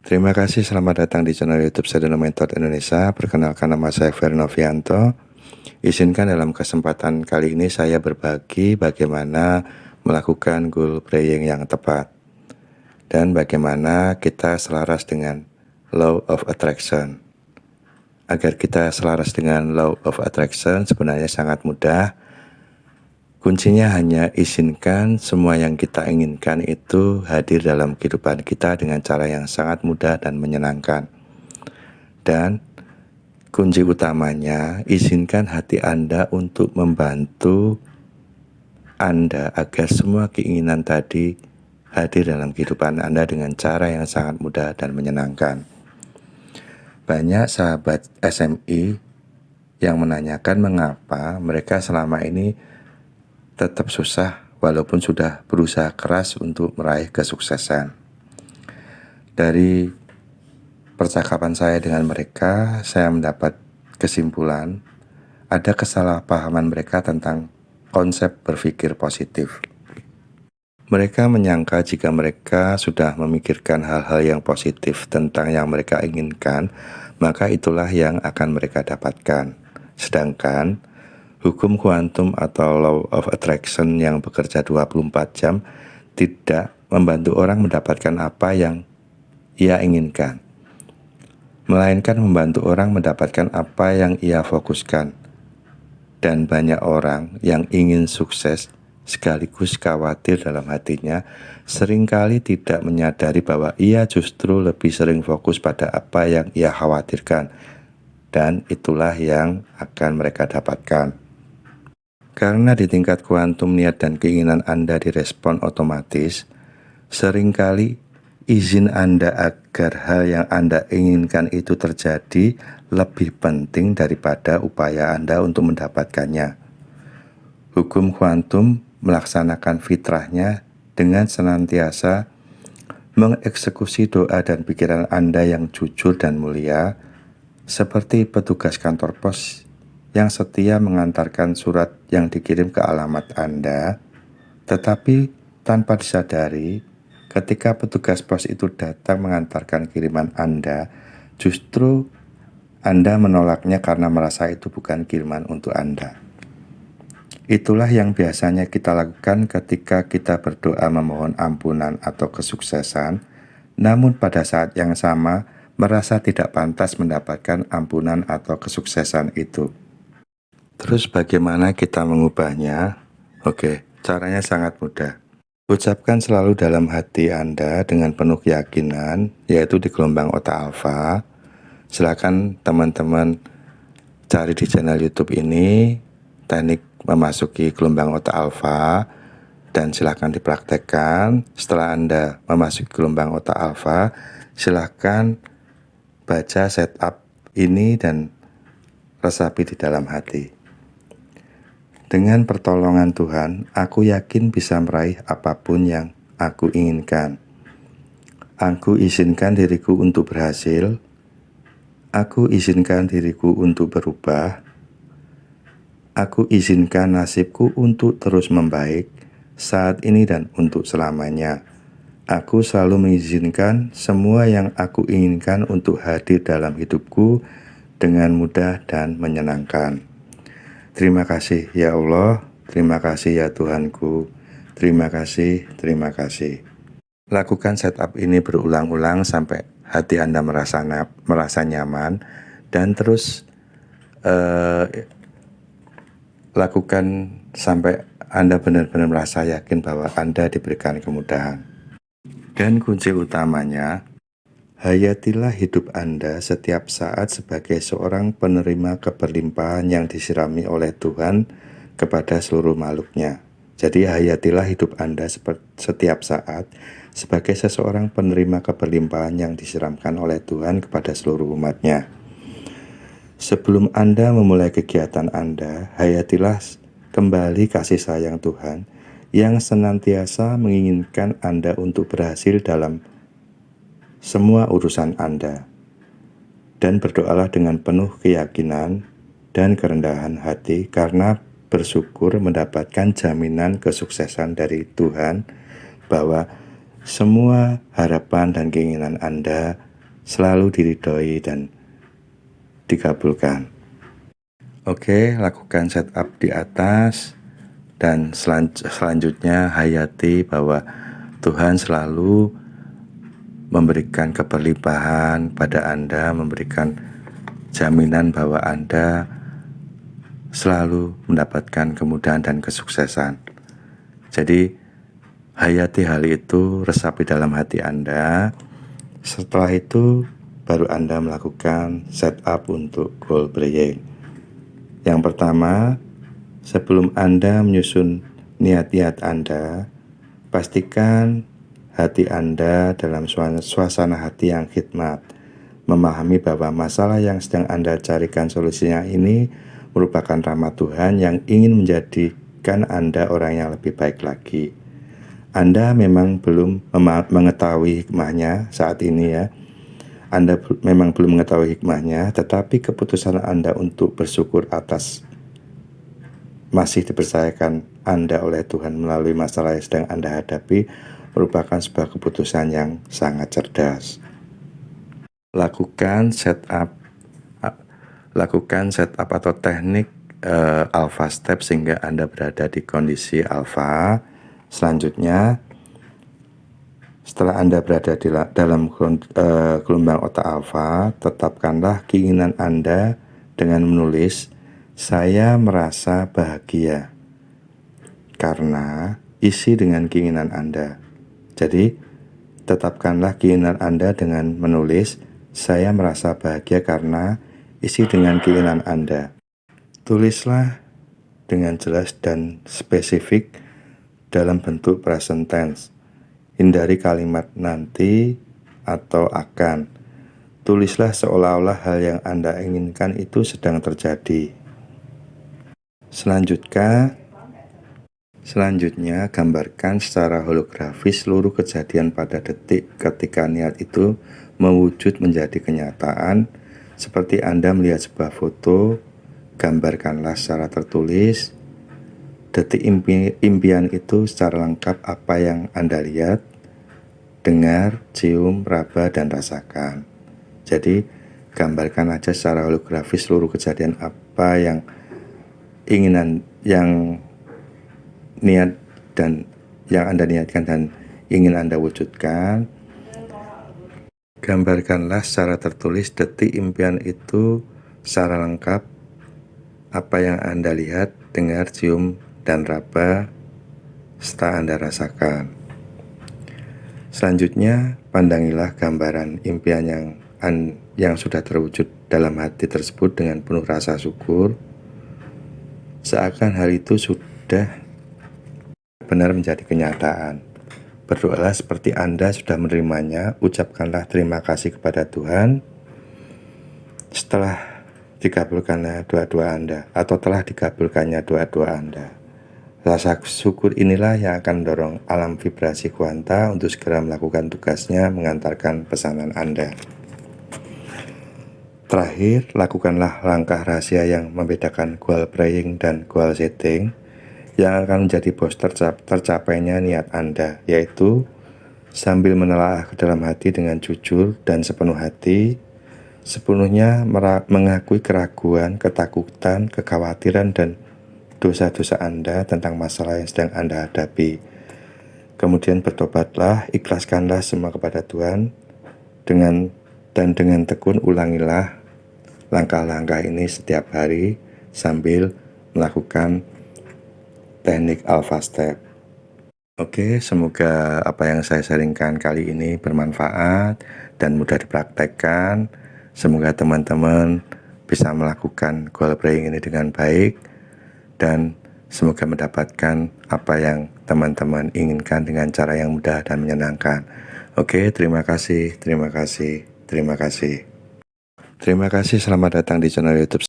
Terima kasih, selamat datang di channel YouTube Sadana Method Indonesia. Perkenalkan, nama saya Ferry Novianto. Izinkan dalam kesempatan kali ini saya berbagi bagaimana melakukan goal praying yang tepat dan bagaimana kita selaras dengan Law of Attraction. Agar kita selaras dengan Law of Attraction sebenarnya sangat mudah. Kuncinya hanya izinkan semua yang kita inginkan itu hadir dalam kehidupan kita dengan cara yang sangat mudah dan menyenangkan. Dan kunci utamanya, izinkan hati Anda untuk membantu Anda agar semua keinginan tadi hadir dalam kehidupan Anda dengan cara yang sangat mudah dan menyenangkan. Banyak sahabat SMI yang menanyakan mengapa mereka selama ini tetap susah walaupun sudah berusaha keras untuk meraih kesuksesan. Dari percakapan saya dengan mereka, saya mendapat kesimpulan ada kesalahpahaman mereka tentang konsep berpikir positif. Mereka menyangka jika mereka sudah memikirkan hal-hal yang positif tentang yang mereka inginkan, maka itulah yang akan mereka dapatkan. Sedangkan hukum kuantum atau Law of Attraction yang bekerja 24 jam tidak membantu orang mendapatkan apa yang ia inginkan, melainkan membantu orang mendapatkan apa yang ia fokuskan. Dan banyak orang yang ingin sukses sekaligus khawatir dalam hatinya seringkali tidak menyadari bahwa ia justru lebih sering fokus pada apa yang ia khawatirkan, dan itulah yang akan mereka dapatkan. Karena di tingkat kuantum niat dan keinginan Anda direspon otomatis, seringkali izin Anda agar hal yang Anda inginkan itu terjadi lebih penting daripada upaya Anda untuk mendapatkannya. Hukum kuantum melaksanakan fitrahnya dengan senantiasa mengeksekusi doa dan pikiran Anda yang jujur dan mulia, seperti petugas kantor pos yang setia mengantarkan surat yang dikirim ke alamat Anda, tetapi tanpa disadari, ketika petugas pos itu datang mengantarkan kiriman Anda, justru Anda menolaknya karena merasa itu bukan kiriman untuk Anda. Itulah yang biasanya kita lakukan ketika kita berdoa memohon ampunan atau kesuksesan, namun pada saat yang sama merasa tidak pantas mendapatkan ampunan atau kesuksesan itu. Terus bagaimana kita mengubahnya? Oke, caranya sangat mudah. Ucapkan selalu dalam hati Anda dengan penuh keyakinan, yaitu di gelombang otak alfa. Silakan teman-teman cari di channel YouTube ini teknik memasuki gelombang otak alfa, dan silakan dipraktekkan. Setelah Anda memasuki gelombang otak alfa, silakan baca setup ini dan resapi di dalam hati. Dengan pertolongan Tuhan, aku yakin bisa meraih apapun yang aku inginkan. Aku izinkan diriku untuk berhasil. Aku izinkan diriku untuk berubah. Aku izinkan nasibku untuk terus membaik saat ini dan untuk selamanya. Aku selalu mengizinkan semua yang aku inginkan untuk hadir dalam hidupku dengan mudah dan menyenangkan. Terima kasih ya Allah, terima kasih ya Tuhanku, terima kasih, terima kasih. Lakukan setup ini berulang-ulang sampai hati Anda merasa nyaman, dan terus lakukan sampai Anda benar-benar merasa yakin bahwa Anda diberikan kemudahan. Dan kunci utamanya, hayatilah hidup Anda setiap saat sebagai seorang penerima keberlimpahan yang disirami oleh Tuhan kepada seluruh makhluknya. Jadi hayatilah hidup Anda setiap saat sebagai seseorang penerima keberlimpahan yang disiramkan oleh Tuhan kepada seluruh umatnya. Sebelum Anda memulai kegiatan Anda, hayatilah kembali kasih sayang Tuhan yang senantiasa menginginkan Anda untuk berhasil dalam semua urusan Anda, dan berdoalah dengan penuh keyakinan dan kerendahan hati karena bersyukur mendapatkan jaminan kesuksesan dari Tuhan bahwa semua harapan dan keinginan Anda selalu diridhoi dan dikabulkan. Oke, lakukan setup di atas dan selanjutnya hayati bahwa Tuhan selalu memberikan keberlimpahan pada Anda, memberikan jaminan bahwa Anda selalu mendapatkan kemudahan dan kesuksesan. Jadi hayati hal itu, resapi dalam hati Anda. Setelah itu baru Anda melakukan setup untuk goal praying. Yang pertama, sebelum Anda menyusun niat-niat Anda, pastikan hati Anda dalam suasana hati yang khidmat, memahami bahwa masalah yang sedang Anda carikan solusinya ini merupakan rahmat Tuhan yang ingin menjadikan Anda orang yang lebih baik lagi. Anda memang belum mengetahui hikmahnya saat ini ya. Anda memang belum mengetahui hikmahnya, tetapi keputusan Anda untuk bersyukur atas masih dipercayakan Anda oleh Tuhan melalui masalah yang sedang Anda hadapi merupakan sebuah keputusan yang sangat cerdas. Lakukan setup atau teknik alpha step sehingga Anda berada di kondisi alpha. Selanjutnya, setelah Anda berada di dalam gelombang otak alpha, tetapkanlah keinginan Anda dengan menulis, "Saya merasa bahagia," karena isi dengan keinginan Anda. Jadi, tetapkanlah keinginan Anda dengan menulis, "Saya merasa bahagia," karena isi dengan keinginan Anda. Tulislah dengan jelas dan spesifik dalam bentuk present tense. Hindari kalimat nanti atau akan. Tulislah seolah-olah hal yang Anda inginkan itu sedang terjadi. Selanjutnya, gambarkan secara holografis seluruh kejadian pada detik ketika niat itu mewujud menjadi kenyataan. Seperti Anda melihat sebuah foto, gambarkanlah secara tertulis detik impian itu secara lengkap apa yang Anda lihat, dengar, cium, raba, dan rasakan. Jadi, gambarkan aja secara holografis seluruh kejadian apa yang niat dan yang Anda niatkan dan ingin Anda wujudkan. Gambarkanlah secara tertulis detik impian itu secara lengkap apa yang Anda lihat, dengar, cium, dan raba serta Anda rasakan. Selanjutnya, pandangilah gambaran impian yang sudah terwujud dalam hati tersebut dengan penuh rasa syukur, seakan hal itu sudah benar menjadi kenyataan. Berdoalah seperti Anda sudah menerimanya, ucapkanlah terima kasih kepada Tuhan setelah dikabulkannya doa-doa Anda atau telah dikabulkannya doa-doa Anda. Rasa syukur inilah yang akan mendorong alam vibrasi kuanta untuk segera melakukan tugasnya mengantarkan pesanan Anda. Terakhir, lakukanlah langkah rahasia yang membedakan goal praying dan goal setting yang akan menjadi bos tercapainya niat Anda, yaitu sambil menelaah ke dalam hati dengan jujur dan sepenuh hati, sepenuhnya mengakui keraguan, ketakutan, kekhawatiran, dan dosa-dosa Anda tentang masalah yang sedang Anda hadapi. Kemudian bertobatlah, ikhlaskanlah semua kepada Tuhan, dengan tekun ulangilah langkah-langkah ini setiap hari sambil melakukan teknik alpha step. Oke, semoga apa yang saya sharingkan kali ini bermanfaat dan mudah dipraktekkan. Semoga teman-teman bisa melakukan goal praying ini dengan baik dan semoga mendapatkan apa yang teman-teman inginkan dengan cara yang mudah dan menyenangkan. Oke, terima kasih. Terima kasih, selamat datang di channel YouTube